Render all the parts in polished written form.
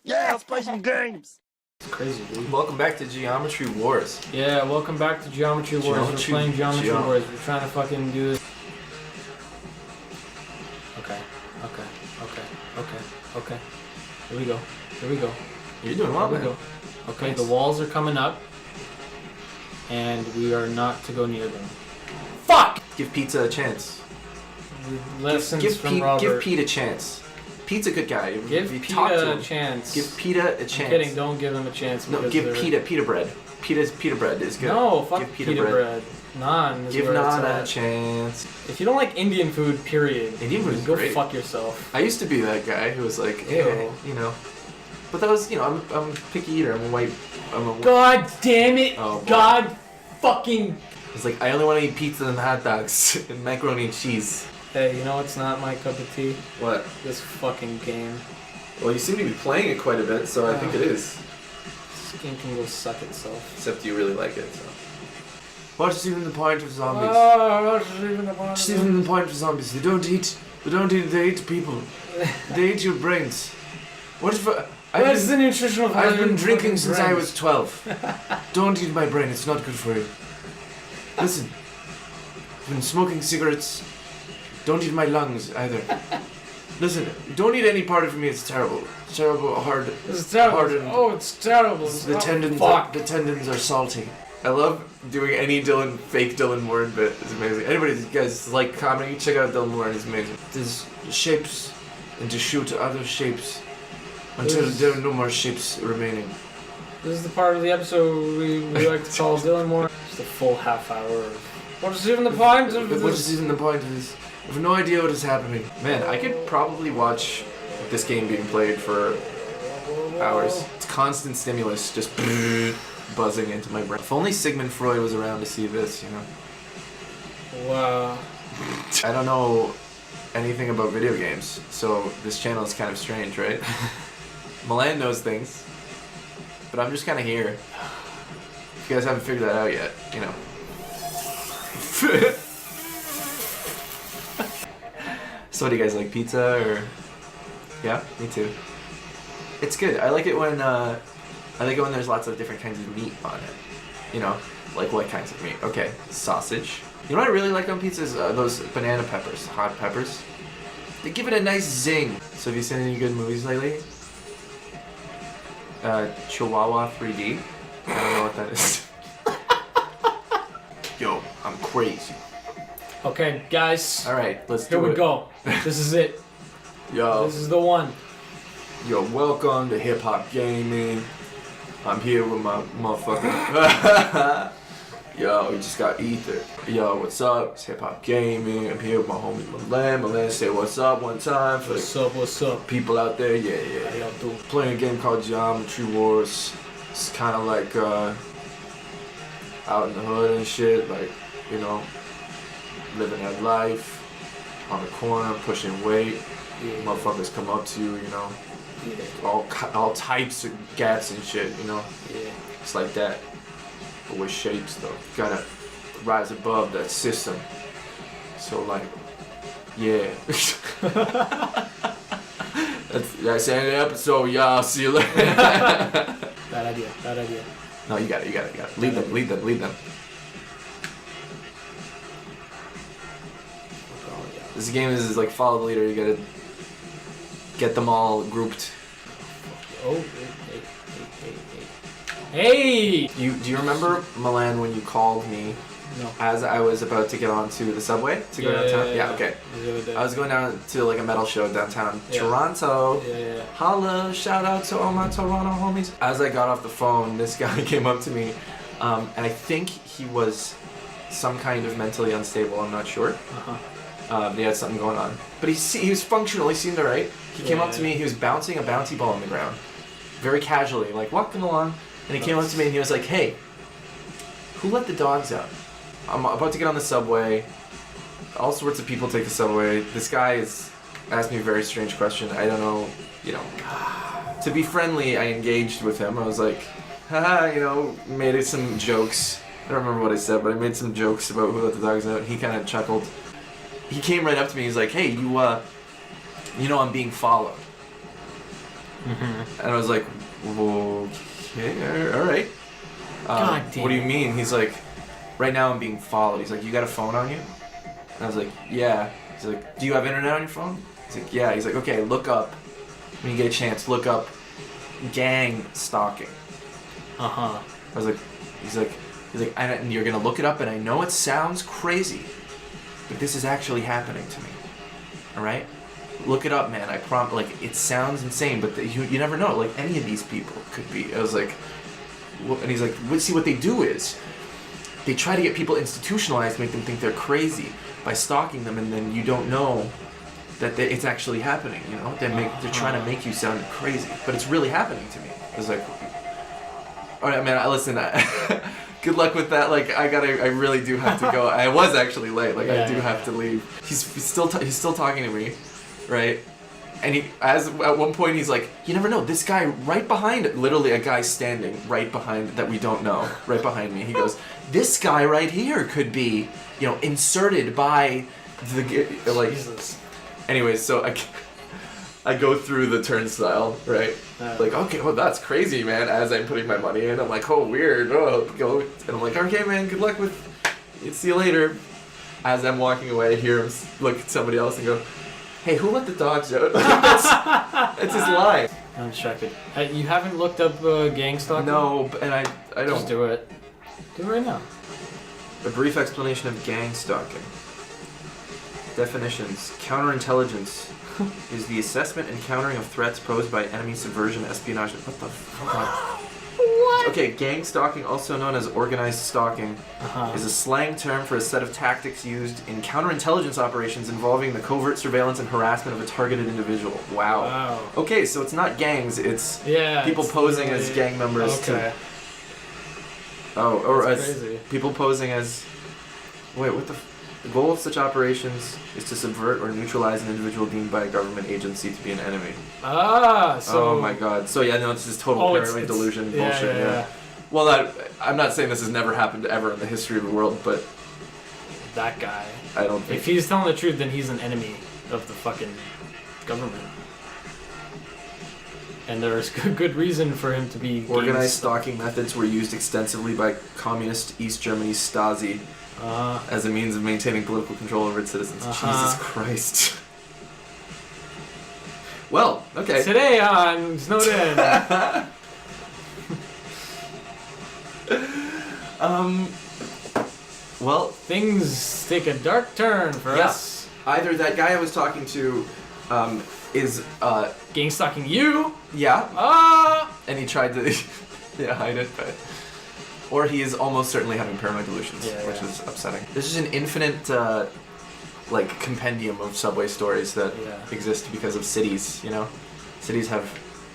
Yeah, let's play some games. It's crazy, dude. Welcome back to Geometry Wars. Yeah, welcome back to Geometry Wars. We're playing Geometry Wars. We're trying to fucking do this. Okay. Here we go. You're doing well, man. Okay, Nice. the walls are coming up, and we are not to go near them. Fuck! Give pizza a chance. Lessons from Robert. Give Pete a chance. Pete's a good guy. Give Peta a chance. Give Peta a chance. I'm kidding, don't give him a chance. No, give pita bread. Pita bread is good. No, fuck give pita bread. Naan is Give where Naan it's a chance. If you don't like Indian food, period, Indian food is go great. fuck yourself. I used to be that guy who was like, hey, you know. But that was, you know, I'm a picky eater. I'm a white. God damn it! Oh, God fucking. It's like I only want to eat pizza and hot dogs and macaroni and cheese. Hey, you know what's not my cup of tea? What? This fucking game. Well, you seem to be playing it quite a bit, so I think it is. This game can go suck itself. Except you really like it, so. What's even the point of zombies? What's even the point? What's even the point of zombies? They don't eat people. They eat your brains. What if What's the nutritional value? I've been drinking since I was 12. Don't eat my brain, it's not good for you. Listen, I've been smoking cigarettes. Don't eat my lungs either. Listen, don't eat any part of me, it's terrible. It's terrible, hard. It's terrible. Hardened. Oh, it's terrible. The tendons are salty. I love doing any fake Dylan Moran bit. It's amazing. Anybody, you guys like comedy, check out Dylan Moran, he's amazing. There's shapes, and to shoot other shapes until there are no more shapes remaining. This is the part of the episode we like to call Dylan Moran. Just a full half hour of... What is even the point of this? What is even the point of this? I have no idea what is happening. Man, I could probably watch this game being played for hours. It's constant stimulus, just buzzing into my brain. If only Sigmund Freud was around to see this, you know. Wow. I don't know anything about video games, so this channel is kind of strange, right? Milan knows things, but I'm just kind of here. If you guys haven't figured that out yet, you know. So what do you guys like, pizza or? Yeah, me too. It's good. I like it when there's lots of different kinds of meat on it. You know, like what kinds of meat? Okay, sausage. You know what I really like on pizza is those banana peppers, hot peppers. They give it a nice zing. So have you seen any good movies lately? Chihuahua 3D. I don't know what that is. Yo, I'm crazy. Okay, guys. All right, let's do it. Here we go. This is it. Yo. This is the one. Yo, welcome to Hip Hop Gaming. I'm here with my motherfucker. Yo, we just got Ether. Yo, what's up? It's Hip Hop Gaming. I'm here with my homie Milan. Milan, say what's up one time for What's up? people out there. Yeah. How y'all doing? Playing a game called Geometry Wars. It's kind of like out in the hood and shit. Like, you know, living that life. On the corner, pushing weight. Yeah. Motherfuckers come up to you, you know. Yeah. All types of gas and shit, you know. Yeah. It's like that, but with shapes though. Gotta rise above that system. So like, yeah. that's the end of the episode, y'all. See you later. Bad idea. No, you got it. Lead them. This game is like follow the leader. You gotta get them all grouped. Oh, hey! Do you remember, Milan, when you called me? No. As I was about to get onto the subway to go downtown? Yeah, okay. The I was going down to like a metal show downtown Yeah. Toronto. Yeah. Holla, shout out to all my Toronto homies. As I got off the phone, this guy came up to me, and I think he was some kind of mentally unstable, I'm not sure. He had something going on. But he was functional, he seemed alright. He came up to me, he was bouncing a bouncy ball on the ground. Very casually, like walking along. And he came up to me and he was like, hey, who let the dogs out? I'm about to get on the subway. All sorts of people take the subway. This guy has asked me a very strange question. I don't know, you know. To be friendly, I engaged with him. I was like, haha, you know, made some jokes. I don't remember what I said, but I made some jokes about who let the dogs out. And he kind of chuckled. he came right up to me. He's like, "Hey, you know I'm being followed." And I was like, "Okay, all right." God damn. What do you mean? He's like, "Right now I'm being followed." He's like, "You got a phone on you?" And I was like, "Yeah." He's like, "Do you have internet on your phone?" He's like, "Yeah." He's like, "Okay, look up, when you get a chance, look up gang stalking." I was like, he's like, and you're gonna look it up, and I know it sounds crazy, but this is actually happening to me. All right, look it up, man. I promise. Like, it sounds insane, but you never know. Like, any of these people could be. I was like, and he's like, see, what they do is they try to get people institutionalized, make them think they're crazy by stalking them, and then you don't know that it's actually happening. You know, they're trying to make you sound crazy, but it's really happening to me. I was like, all right, man. Listen. Good luck with that. Like, I really do have to go. I was actually late. Like, I do have to leave. He's still talking to me, right? And at one point he's like, you never know. This guy right behind, literally a guy standing right behind that we don't know, right behind me. He goes, this guy right here could be, inserted by the like. Jesus. Anyways, so I go through the turnstile, right? Like, okay, well, that's crazy, man. As I'm putting my money in, I'm like, oh, weird. Oh, go. And I'm like, okay, man, good luck with. See you later. As I'm walking away, I hear him look at somebody else and go, hey, who let the dogs out? That's his line. I'm distracted. You haven't looked up gang stalking? No, and I don't. Just do it. Do it right now. A brief explanation of gang stalking. Definitions. Counterintelligence is the assessment and countering of threats posed by enemy subversion, espionage. What the fuck? What? Okay, gang stalking, also known as organized stalking, is a slang term for a set of tactics used in counterintelligence operations involving the covert surveillance and harassment of a targeted individual. Wow. Okay, so it's not gangs, it's people posing as gang members. Okay. Or That's as crazy. people posing as. Wait, what the. The goal of such operations is to subvert or neutralize an individual deemed by a government agency to be an enemy. So... Oh my god. So yeah, no, it's just total paranoid delusion bullshit. Yeah. Well, I'm not saying this has never happened ever in the history of the world, but... That guy. I don't think... If he's telling the truth, then he's an enemy of the fucking government. And there's good reason for him to be... Organized stalking methods were used extensively by communist East Germany's Stasi as a means of maintaining political control over its citizens. Jesus Christ. Well, okay. Today on Snowed In. Well, things take a dark turn for us. Either that guy I was talking to is Gang stalking you. Yeah. And he tried to hide it, but or he is almost certainly having paranoid delusions, which is upsetting. There's just an infinite compendium of subway stories that exist because of cities, Cities have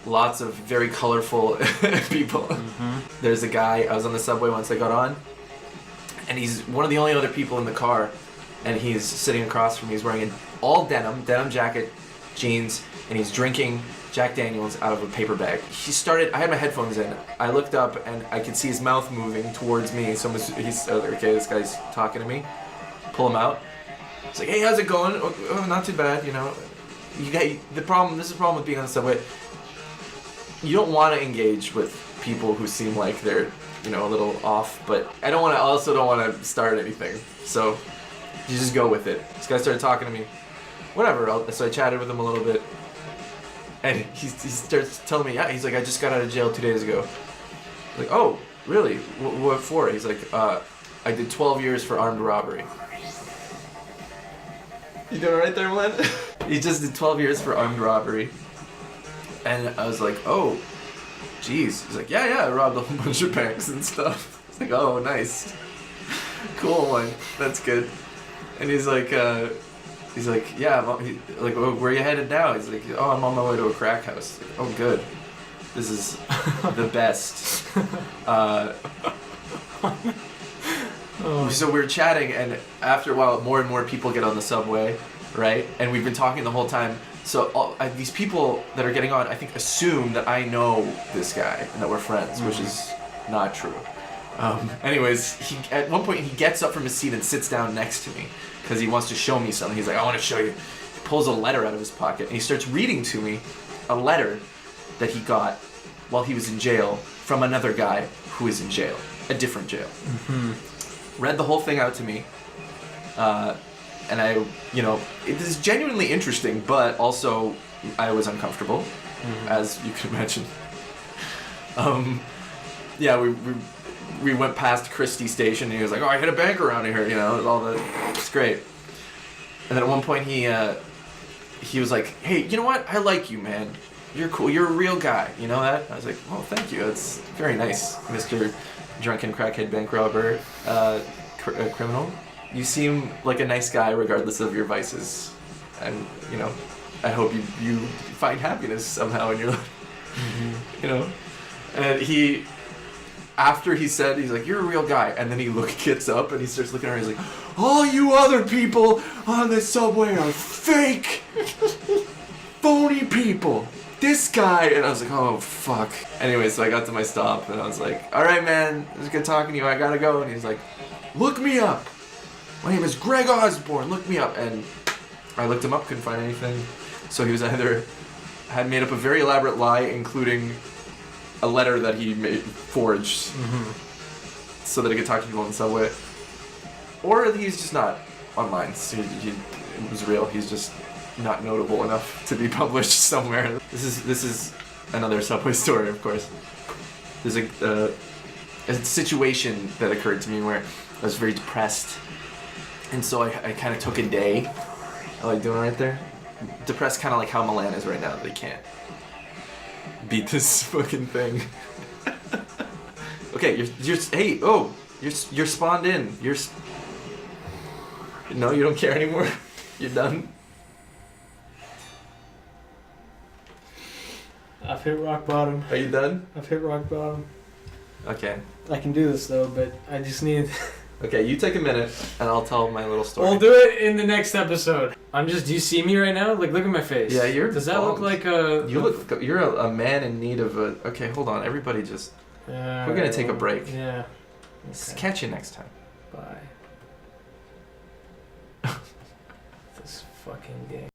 lots of very colorful people. There's a guy, I was on the subway once I got on, and he's one of the only other people in the car, and he's sitting across from me. He's wearing an all denim jacket, jeans, and he's drinking Jack Daniels out of a paper bag. I had my headphones in. I looked up and I could see his mouth moving towards me. So he's okay, this guy's talking to me. Pull him out. It's like, hey, how's it going? Oh, not too bad, You got the problem. This is the problem with being on the subway. You don't want to engage with people who seem like they're, a little off, but I also don't want to start anything. So you just go with it. This guy started talking to me. Whatever. So I chatted with him a little bit. And he starts telling me, he's like, I just got out of jail 2 days ago. I'm like, oh, really? What for? He's like, I did 12 years for armed robbery. You doing right there, Milan? He just did 12 years for armed robbery. And I was like, oh, geez. He's like, yeah, I robbed a whole bunch of banks and stuff. I was like, oh, nice. Cool one. That's good. And he's like, yeah, where are you headed now? He's like, oh, I'm on my way to a crack house. Like, oh, good. This is the best. So we were chatting, and after a while, more and more people get on the subway, right? And we've been talking the whole time. So these people that are getting on, I think, assume that I know this guy and that we're friends, which is not true. Anyways, at one point he gets up from his seat and sits down next to me. because he wants to show me something. He's like, I want to show you. He pulls a letter out of his pocket and he starts reading to me a letter that he got while he was in jail from another guy who is in jail, a different jail. Read the whole thing out to me, and I, it is genuinely interesting, but also I was uncomfortable, as you can imagine. Yeah, we went past Christie Station, and he was like, "Oh, I hit a bank around here," all that. It's great. And then at one point he was like, "Hey, you know what? I like you, man. You're cool. You're a real guy. You know that?" I was like, "Well, thank you. That's very nice, Mr. Drunken Crackhead Bank Robber, criminal. You seem like a nice guy regardless of your vices. And, I hope you find happiness somehow in your life." And after he said, he's like, "You're a real guy," and then he gets up and he starts looking around, he's like, "All you other people on the subway are fake, phony people. This guy," and I was like, "Oh, fuck." Anyway, so I got to my stop, and I was like, "All right, man, it was good talking to you, I gotta go." And he's like, "Look me up. My name is Greg Osborne, look me up." And I looked him up, couldn't find anything. So he was had made up a very elaborate lie, including a letter that he forged so that he could talk to people on the subway. Or he's just not online. So it was real. He's just not notable enough to be published somewhere. This is another subway story, of course. There's a situation that occurred to me where I was very depressed, and so I kind of took a day. I like doing it right there. Depressed, kind of like how Milan is right now. They can't beat this fucking thing. Okay, you're spawned in. No, you don't care anymore. You're done. I've hit rock bottom. Are you done? I've hit rock bottom. Okay. I can do this though, but I just need... Okay, you take a minute, and I'll tell my little story. We'll do it in the next episode. Do you see me right now? Like, look at my face. Yeah, Does that look like a... You're a man in need of a... Okay, hold on. Everybody just... we're gonna take a break. Yeah. Okay. Catch you next time. Bye. This fucking game.